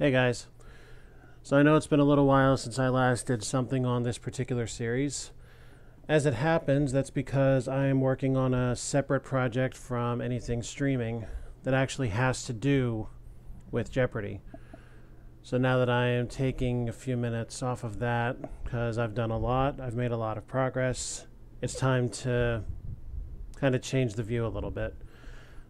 Hey guys, so I know it's been a little while since I last did something on this particular series. As it happens, that's because I am working on a separate project from anything streaming that actually has to do with Jeopardy. So now that I am taking a few minutes off of that, because I've done a lot, I've made a lot of progress, it's time to kind of change the view a little bit.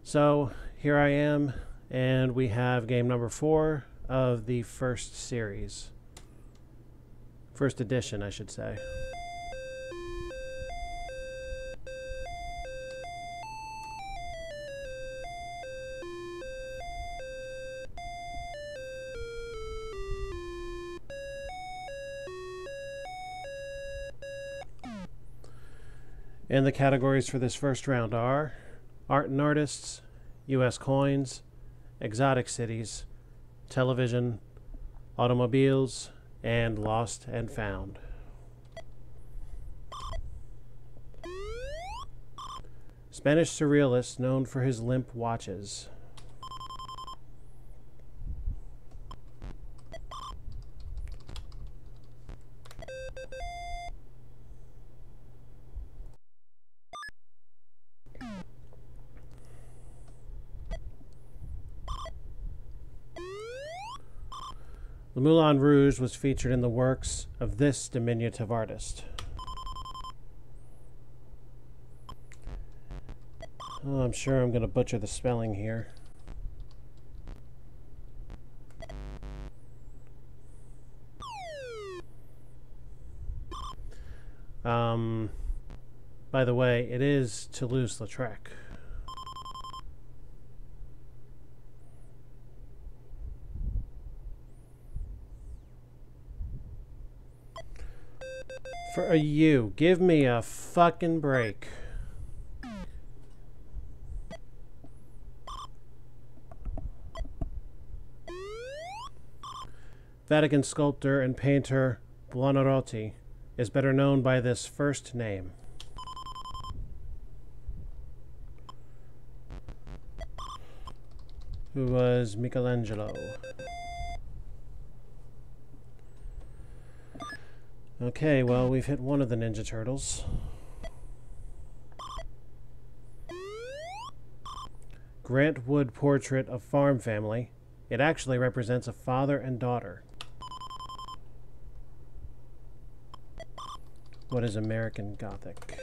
So here I am, and we have game number 4 of the first series. First edition, I should say. And the categories for this first round are Art and Artists, U.S. Coins, Exotic Cities, Television, Automobiles, and Lost and Found. Spanish surrealist known for his limp watches. The Moulin Rouge was featured in the works of this diminutive artist. Oh, I'm sure I'm going to butcher the spelling here. By the way, it is Toulouse-Lautrec. For a U, give me a fucking break. Vatican sculptor and painter Buonarroti is better known by this first name. Who was Michelangelo. Okay, well, we've hit one of the Ninja Turtles. Grant Wood portrait of farm family. It actually represents a father and daughter. What is American Gothic?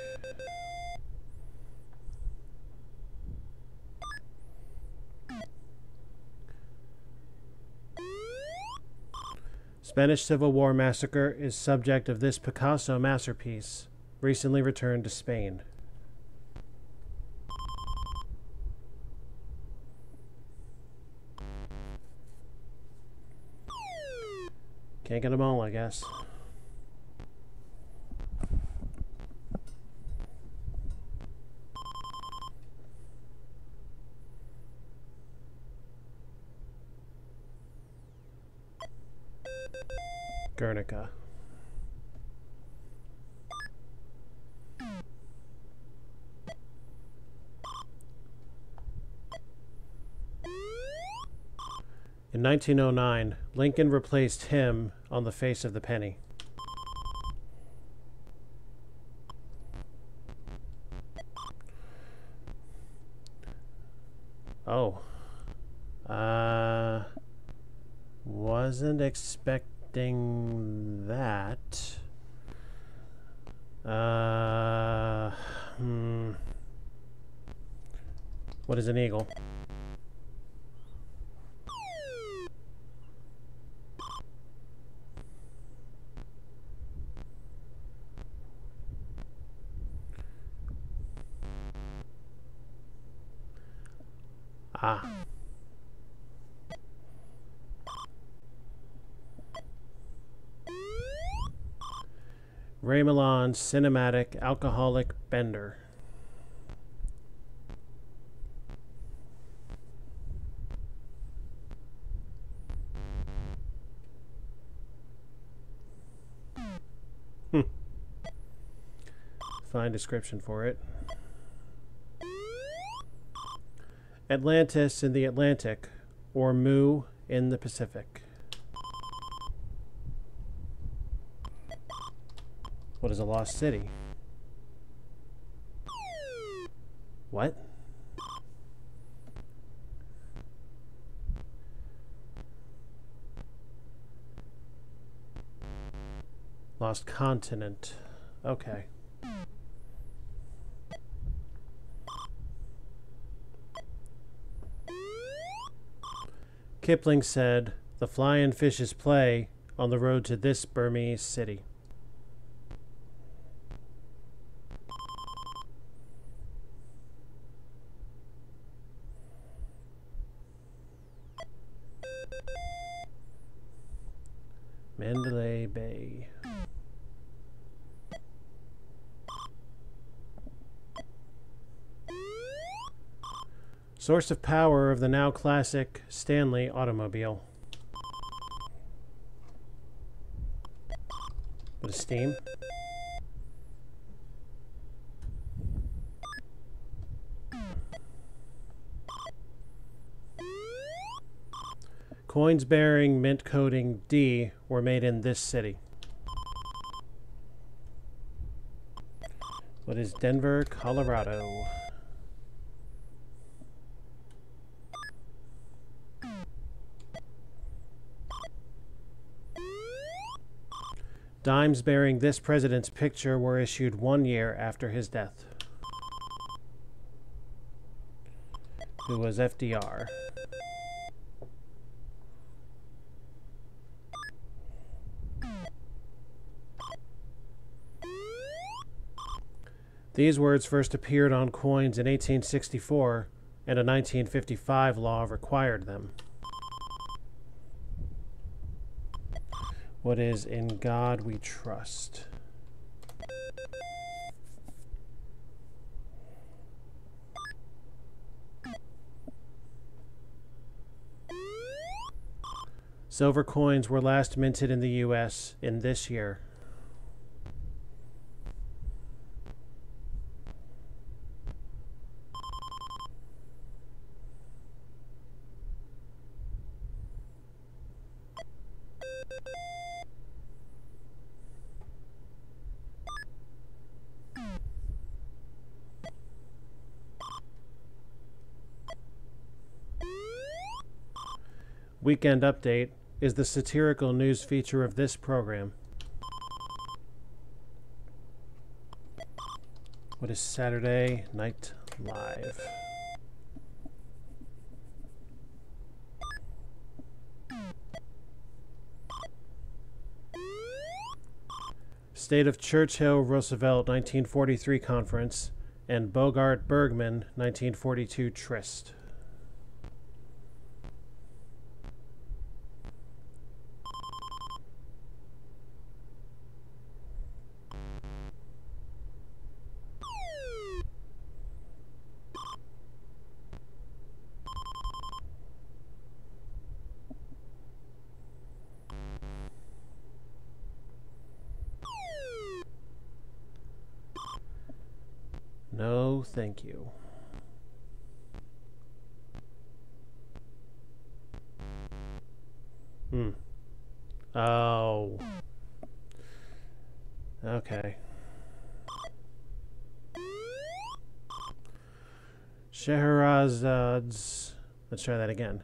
Spanish Civil War massacre is subject of this Picasso masterpiece, recently returned to Spain. Can't get them all, I guess. Guernica. In 1909, Lincoln replaced him on the face of the penny. Oh. Wasn't expecting that. What is an eagle? Ah. Ray Milland's cinematic alcoholic bender. Fine description for it. Atlantis in the Atlantic, or Mu in the Pacific. What is a lost city? What? Lost continent. Okay. Kipling said, "The flying fishes play on the road to this Burmese city." Mandalay Bay. Source of power of the now classic Stanley automobile. What is steam? Coins bearing mint coding D were made in this city. What is Denver, Colorado? Dimes bearing this president's picture were issued 1 year after his death. Who was FDR? These words first appeared on coins in 1864, and a 1955 law required them. What is "In God We Trust"? Silver coins were last minted in the U.S. in this year. Weekend Update is the satirical news feature of this program. What is Saturday Night Live? State of Churchill Roosevelt 1943 Conference and Bogart Bergman 1942 Tryst. No, thank you. Oh. Okay. Scheherazad's... Let's try that again.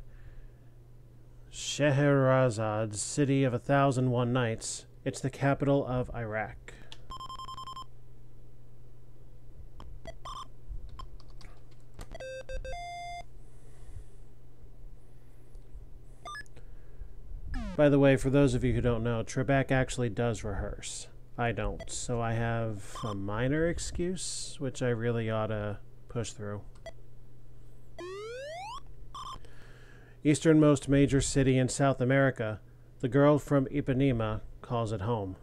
Scheherazad's City of 1001 Nights. It's the capital of Iraq. By the way, for those of you who don't know, Trebek actually does rehearse. I don't, so I have a minor excuse, which I really ought to push through. Easternmost major city in South America, the girl from Ipanema calls it home.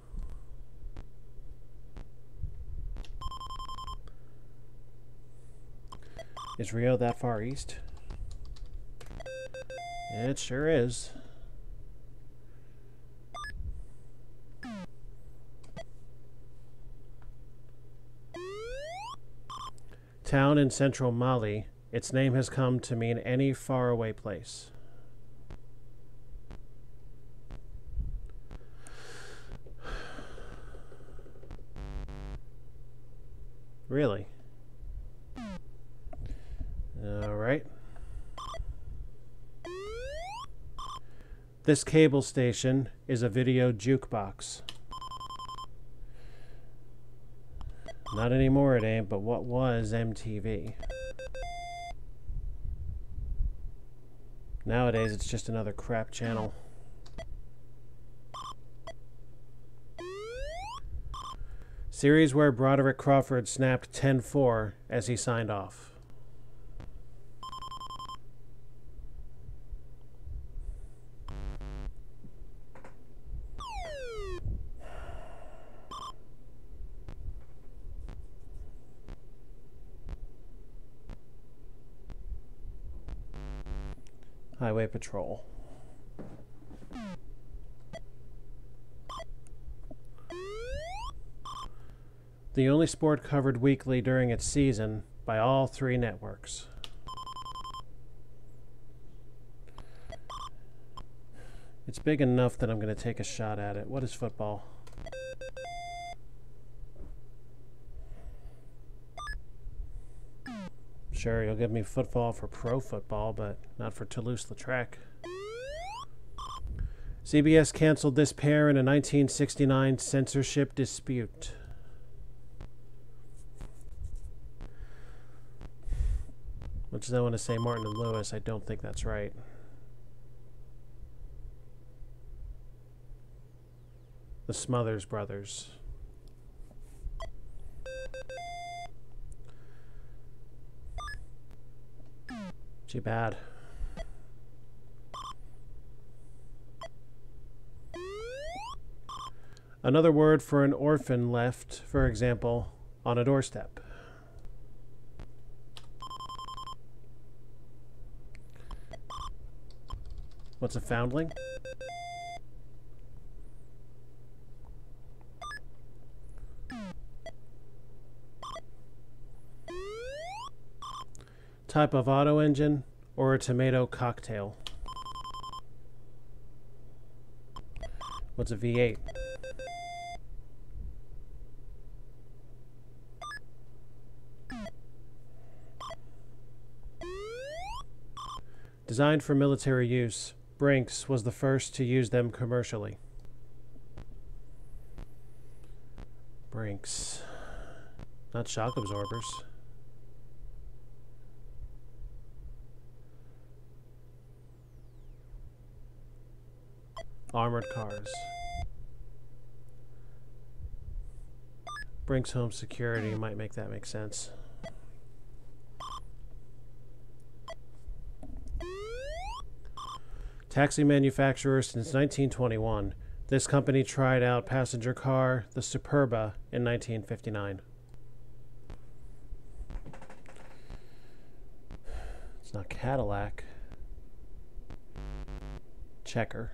Is Rio that far east? It sure is. Town in central Mali, its name has come to mean any faraway place. Really? Alright. This cable station is a video jukebox. Not anymore it ain't, but what was MTV? Nowadays it's just another crap channel. Series where Broderick Crawford snapped 10-4 as he signed off. Highway Patrol. The only sport covered weekly during its season by all 3 networks. It's big enough that I'm going to take a shot at it. What is football? Sure, you'll give me football for pro football, but not for Toulouse-Lautrec. CBS canceled this pair in a 1969 censorship dispute. Much as I want to say Martin and Lewis, I don't think that's right. The Smothers Brothers. Too bad. Another word for an orphan left, for example, on a doorstep. What's a foundling? Type of auto engine or a tomato cocktail? What's a V8? Designed for military use, Brinks was the first to use them commercially. Brinks. Not shock absorbers. Armored cars. Brinks Home Security might make that make sense. Taxi manufacturer since 1921. This company tried out passenger car, the Superba, in 1959. It's not Cadillac. Checker.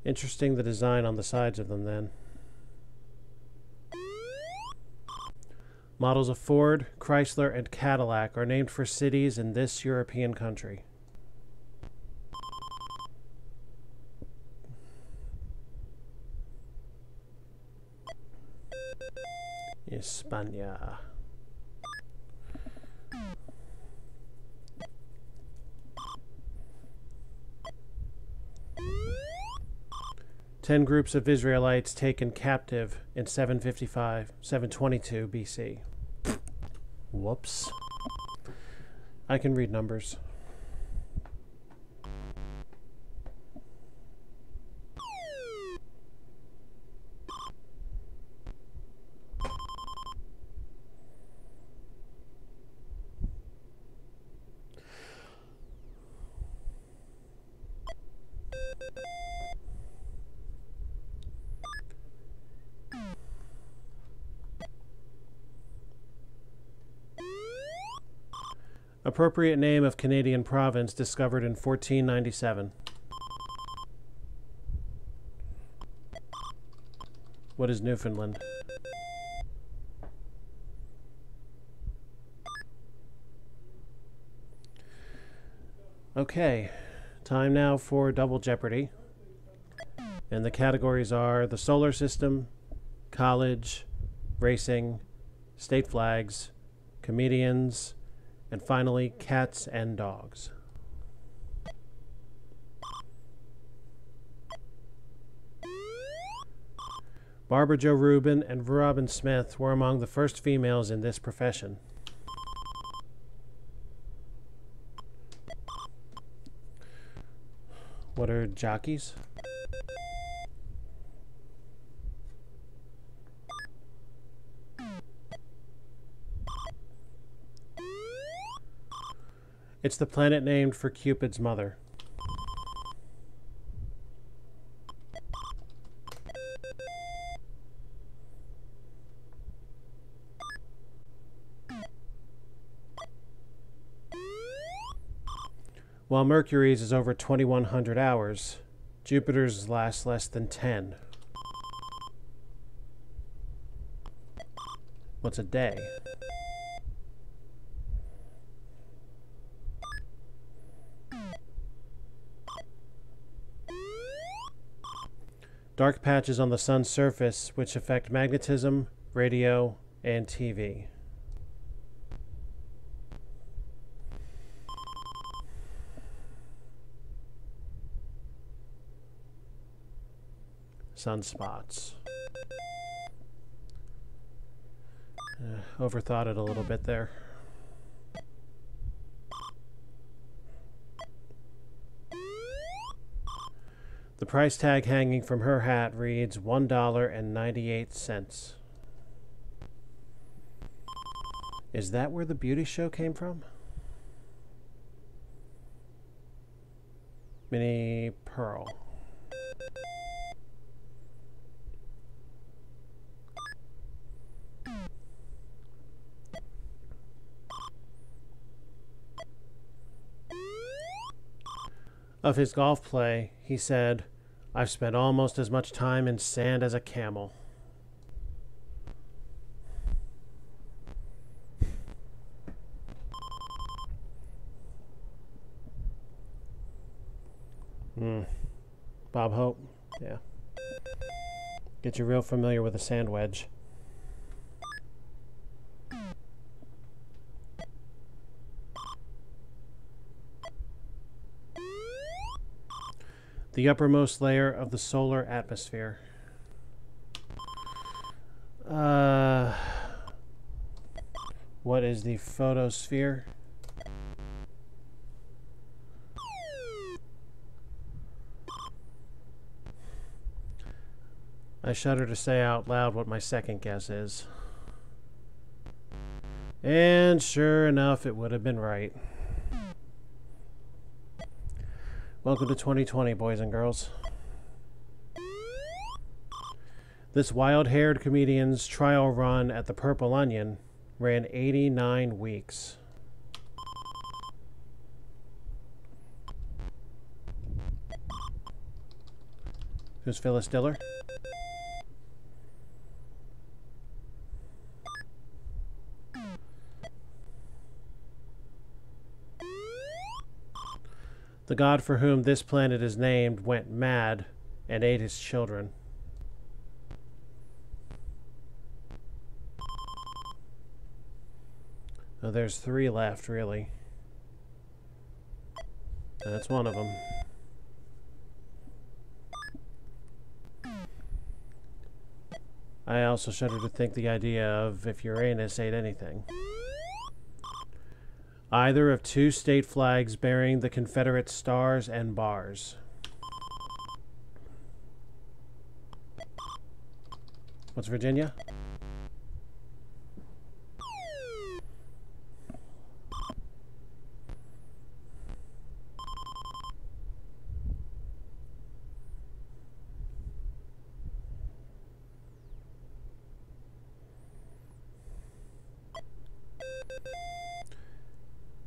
Interesting the design on the sides of them then. Models of Ford, Chrysler, and Cadillac are named for cities in this European country. España. Ten groups of Israelites taken captive in 722 BC. Whoops. I can read numbers. Appropriate name of Canadian province discovered in 1497. What is Newfoundland? Okay, time now for Double Jeopardy. And the categories are the solar system, college, racing, state flags, comedians, and finally, cats and dogs. Barbara Jo Rubin and Robin Smith were among the first females in this profession. What are jockeys? It's the planet named for Cupid's mother. While Mercury's is over 2,100 hours, Jupiter's lasts less than 10. What's a day? Dark patches on the sun's surface which affect magnetism, radio, and TV. Sunspots. Overthought it a little bit there. The price tag hanging from her hat reads $1.98. Is that where the beauty show came from? Minnie Pearl. Of his golf play, he said, "I've spent almost as much time in sand as a camel." Bob Hope? Yeah. Get you real familiar with a sand wedge. The uppermost layer of the solar atmosphere. What is the photosphere? I shudder to say out loud what my second guess is. And sure enough, it would have been right. Welcome to 2020, boys and girls. This wild-haired comedian's trial run at the Purple Onion ran 89 weeks. Who's Phyllis Diller? The god for whom this planet is named went mad and ate his children. Oh, there's 3 left, really. That's one of them. I also shudder to think the idea of if Uranus ate anything. Either of 2 state flags bearing the Confederate stars and bars. What's Virginia?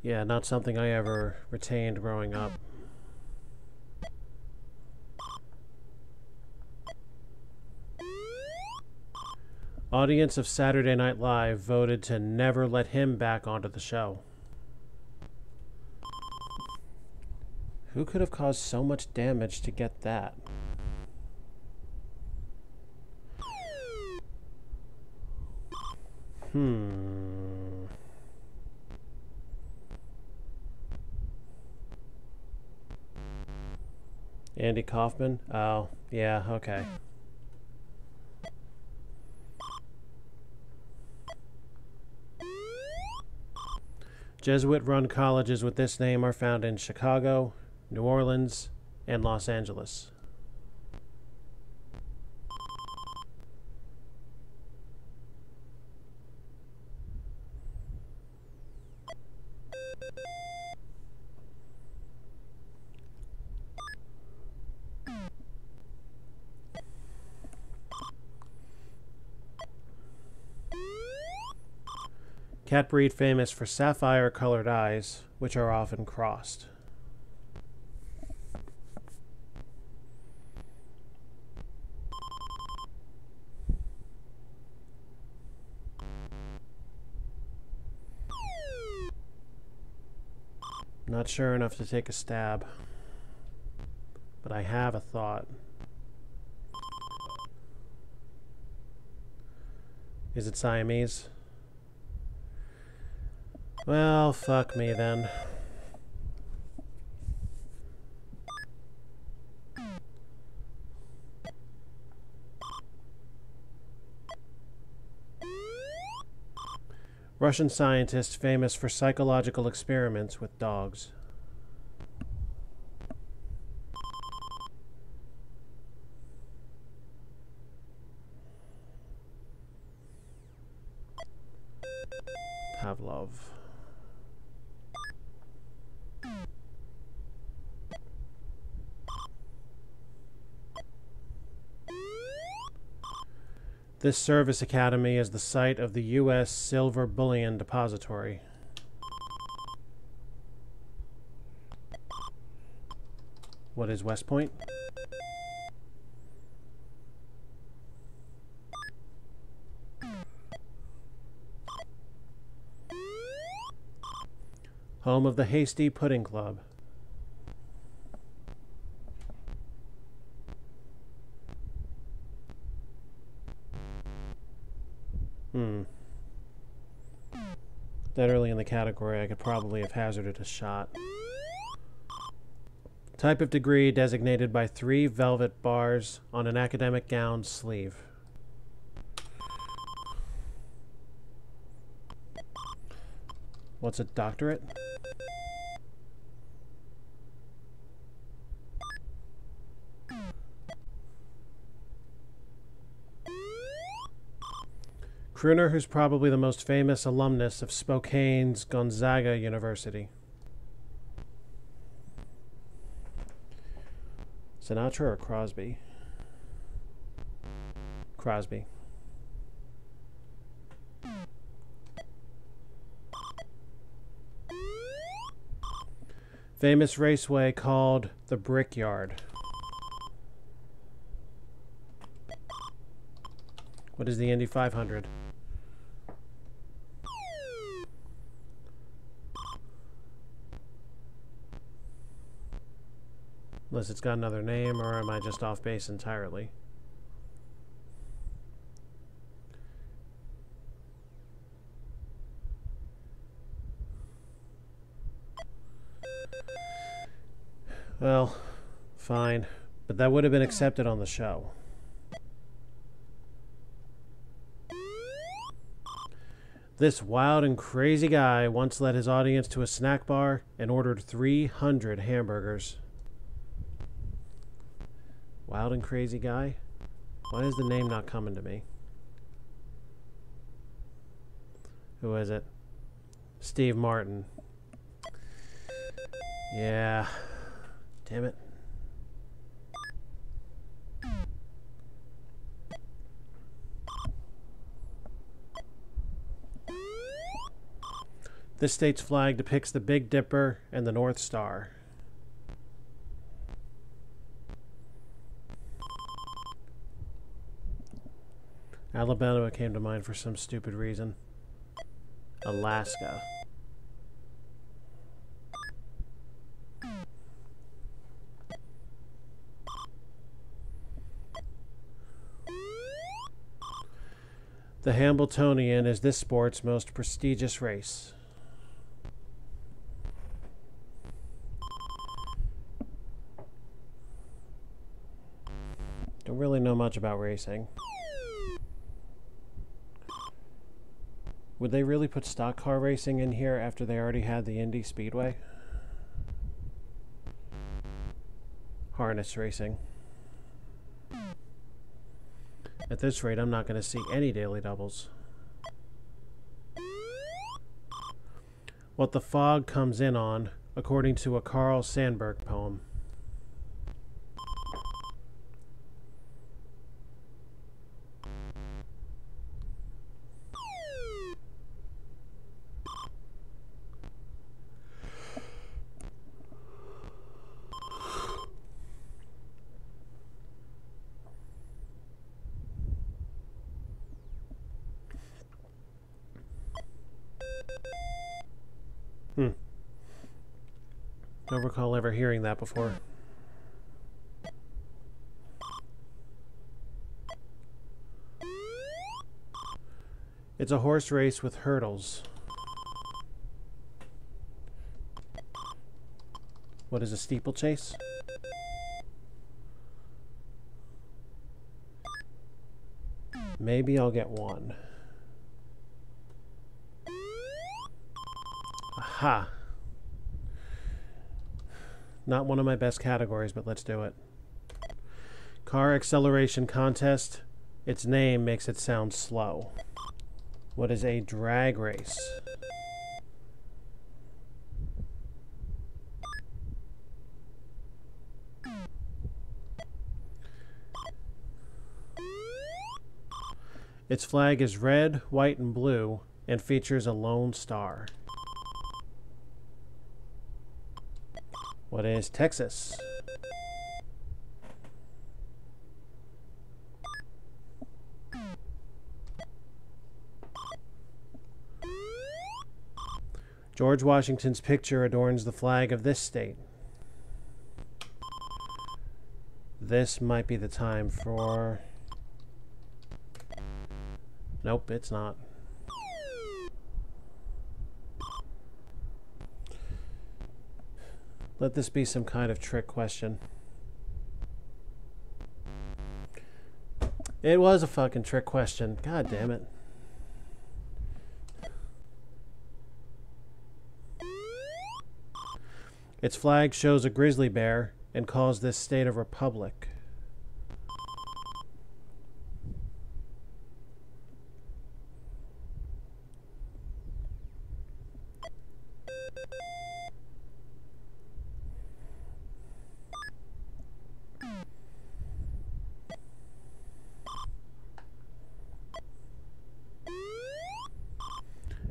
Yeah, not something I ever retained growing up. Audience of Saturday Night Live voted to never let him back onto the show. Who could have caused so much damage to get that? Andy Kaufman? Oh, yeah, okay. Jesuit-run colleges with this name are found in Chicago, New Orleans, and Los Angeles. Cat breed famous for sapphire-colored eyes, which are often crossed. Not sure enough to take a stab, but I have a thought. Is it Siamese? Well, fuck me then. Russian scientist famous for psychological experiments with dogs. Pavlov. This service academy is the site of the U.S. Silver Bullion Depository. What is West Point? Home of the Hasty Pudding Club. That early in the category, I could probably have hazarded a shot. Type of degree designated by 3 velvet bars on an academic gown's sleeve. What's a doctorate? Crooner who's probably the most famous alumnus of Spokane's Gonzaga University. Sinatra or Crosby? Crosby. Famous raceway called the Brickyard. What is the Indy 500? Unless it's got another name, or am I just off base entirely? Well, fine. But that would have been accepted on the show. This wild and crazy guy once led his audience to a snack bar and ordered 300 hamburgers. Wild and crazy guy? Why is the name not coming to me? Who is it? Steve Martin. Yeah. Damn it. This state's flag depicts the Big Dipper and the North Star. Alabama came to mind for some stupid reason. Alaska. The Hambletonian is this sport's most prestigious race. Don't really know much about racing. Would they really put stock car racing in here after they already had the Indy Speedway? Harness racing. At this rate, I'm not going to see any daily doubles. What the fog comes in on, according to a Carl Sandburg poem. Don't recall ever hearing that before. It's a horse race with hurdles. What is a steeplechase? Maybe I'll get one. Aha! Not one of my best categories, but let's do it. Car acceleration contest. Its name makes it sound slow. What is a drag race? Its flag is red, white, and blue, and features a lone star. What is Texas? George Washington's picture adorns the flag of this state. This might be the time for... Nope, it's not. Let this be some kind of trick question. It was a fucking trick question. God damn it. Its flag shows a grizzly bear and calls this state a republic.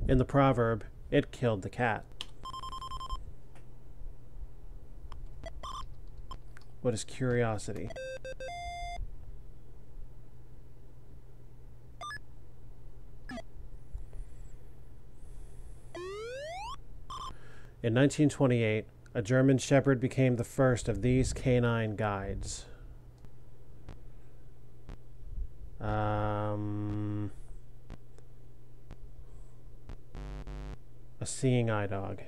In the proverb, it killed the cat. What is curiosity? In 1928, a German Shepherd became the first of these canine guides. A seeing eye dog.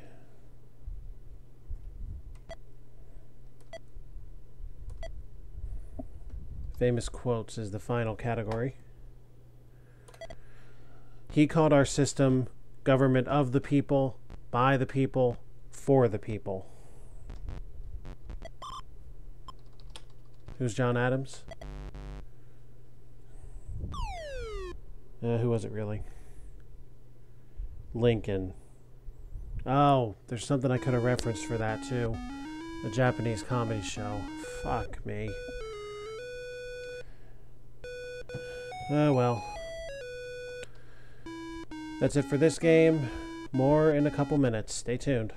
Famous quotes is the final category. He called our system government of the people, by the people, for the people. Who's John Adams? Who was it really? Lincoln. Oh, there's something I could have referenced for that too. A Japanese comedy show. Fuck me. Oh well. That's it for this game. More in a couple minutes. Stay tuned.